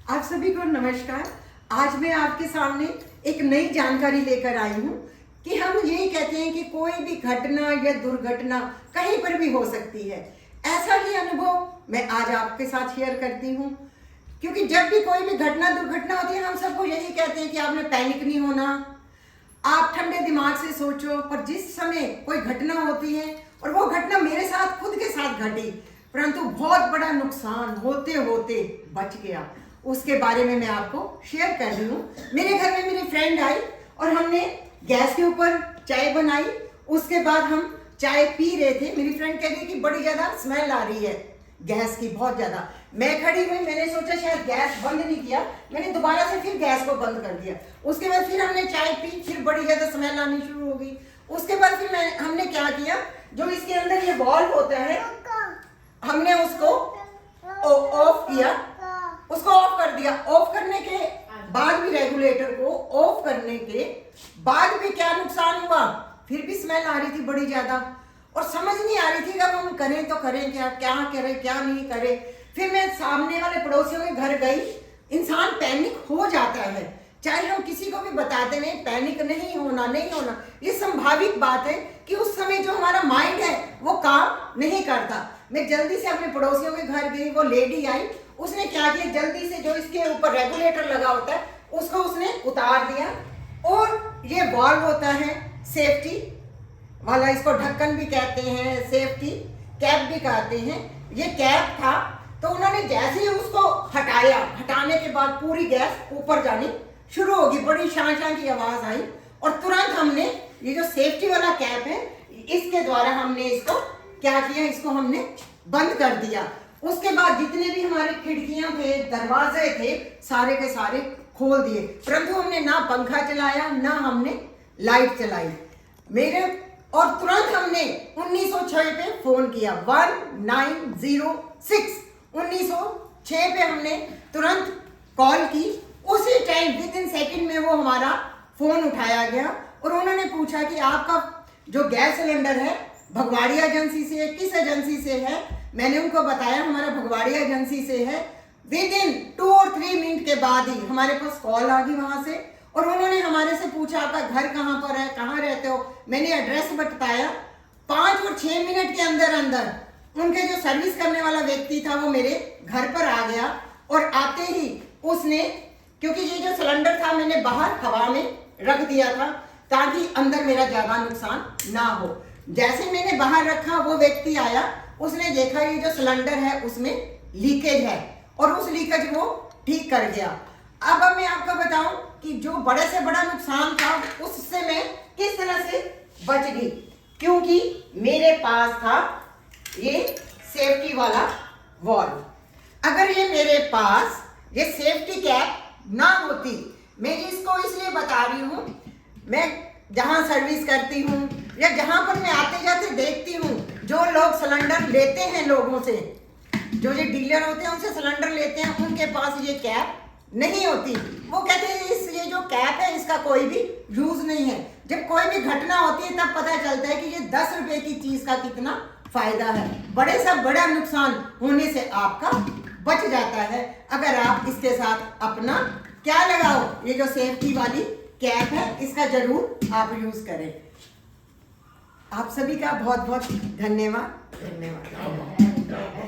आप सभी को नमस्कार। आज मैं आपके सामने एक नई जानकारी लेकर आई हूँ कि हम यही कहते हैं कि कोई भी घटना या दुर्घटना कहीं पर भी हो सकती है। ऐसा ही अनुभव मैं आज आपके साथ शेयर करती हूँ, क्योंकि जब भी कोई भी घटना दुर्घटना होती है हम सबको यही कहते हैं कि आपने पैनिक नहीं होना, आप ठंडे दिमाग से सोचो। पर जिस समय कोई घटना होती है, और वो घटना मेरे साथ खुद के साथ घटी, परंतु बहुत बड़ा नुकसान होते होते बच गया, उसके बारे में मैं आपको शेयर कर रही हूँ। मेरे घर में मेरी फ्रेंड आई और हमने गैस के ऊपर चाय बनाई। उसके बाद हम चाय पी रहे थे। मेरी फ्रेंड कह रही कि बड़ी ज़्यादा स्मेल आ रही है गैस की, बहुत ज़्यादा। मैं खड़ी हुई, मैंने सोचा शायद गैस बंद नहीं किया, मैंने दोबारा से फिर गैस को बंद कर दिया। उसके बाद फिर हमने चाय पी, फिर बड़ी ज़्यादा स्मेल आनी शुरू हो गई। उसके बाद फिर हमने क्या किया, जो इसके अंदर ये बॉल्ब होता है, हमने उसको ऑफ किया, उसको ऑफ कर दिया। ऑफ करने के बाद भी, रेगुलेटर को ऑफ करने के बाद भी क्या नुकसान हुआ, फिर भी स्मेल आ रही थी बड़ी ज्यादा, और समझ नहीं आ रही थी कि अब हम करें तो करें क्या, क्या करें क्या नहीं करें। फिर मैं सामने वाले पड़ोसियों के घर गई। इंसान पैनिक हो जाता है, चाहे हम किसी को भी बताते नहीं पैनिक नहीं होना, नहीं होना, ये संभाविक बात है कि उस समय जो हमारा माइंड है वो काम नहीं करता। मैं जल्दी से अपने पड़ोसियों के घर गई, वो लेडी आई, उसने क्या किया, जल्दी से जो इसके ऊपर रेगुलेटर लगा होता है उसको उसने उतार दिया, और ये वाल्व होता है सेफ्टी वाला, इसको ढक्कन भी कहते हैं, सेफ्टी कैप भी कहते हैं, ये कैप था। तो उन्होंने जैसे ही उसको हटाया, हटाने के बाद पूरी गैस ऊपर जानी शुरू होगी, बड़ी शां शां की आवाज आई, और तुरंत हमने ये जो सेफ्टी वाला कैप है इसके द्वारा हमने इसको क्या किया, इसको हमने बंद कर दिया। उसके बाद जितने भी हमारे खिड़कियां थे, दरवाजे थे, सारे के सारे खोल दिए, परंतु हमने ना पंखा चलाया ना हमने लाइट चलाई। और तुरंत हमने 1906 पे फोन किया, 1906 1906 पे हमने तुरंत कॉल की। उसी टाइम विद इन सेकेंड में वो हमारा फोन उठाया गया, और उन्होंने पूछा कि आपका जो गैस सिलेंडर है भगवाड़ी एजेंसी से है, किस एजेंसी से है। मैंने उनको बताया हमारा भगवाड़ी एजेंसी से है। विद इन 2 और 3 मिनट के बाद ही हमारे पास कॉल आ गई वहां से, और उन्होंने हमारे से पूछा आपका घर कहाँ पर है, कहाँ रहते हो। मैंने एड्रेस बताया। 5 और 6 मिनट के अंदर अंदर उनके जो सर्विस करने वाला व्यक्ति था वो मेरे घर पर आ गया, और आते ही उसने, क्योंकि ये जो सिलेंडर था मैंने बाहर हवा में रख दिया था ताकि अंदर मेरा ज्यादा नुकसान ना हो। जैसे मैंने बाहर रखा, वो व्यक्ति आया, उसने देखा ये जो सिलेंडर है उसमें लीकेज है, और उस लीकेज को ठीक कर गया। अब मैं आपको बताऊं कि जो बड़े से बड़ा नुकसान था उससे मैं किस तरह से बच गई, क्योंकि मेरे पास था ये सेफ्टी वाला वॉल्व। अगर ये मेरे पास ये सेफ्टी कैप ना होती, मैं इसको इसलिए बता रही हूँ, मैं जहाँ सर्विस करती हूँ या जहाँ पर मैं आते जाते देखती हूँ, जो लोग सिलेंडर लेते हैं लोगों से, जो ये डीलर होते हैं उनसे सिलेंडर लेते हैं, उनके पास ये कैप नहीं होती। वो कहते हैं ये जो कैप है इसका कोई भी यूज नहीं है। जब कोई भी घटना होती है तब पता चलता है कि ये 10 रुपए की चीज का कितना फायदा है। बड़े से बड़ा नुकसान होने से आपका बच जाता है अगर आप इसके साथ अपना क्या लगाओ, ये जो सेफ्टी वाली कैप है इसका जरूर आप यूज करें। आप सभी का बहुत बहुत धन्यवाद।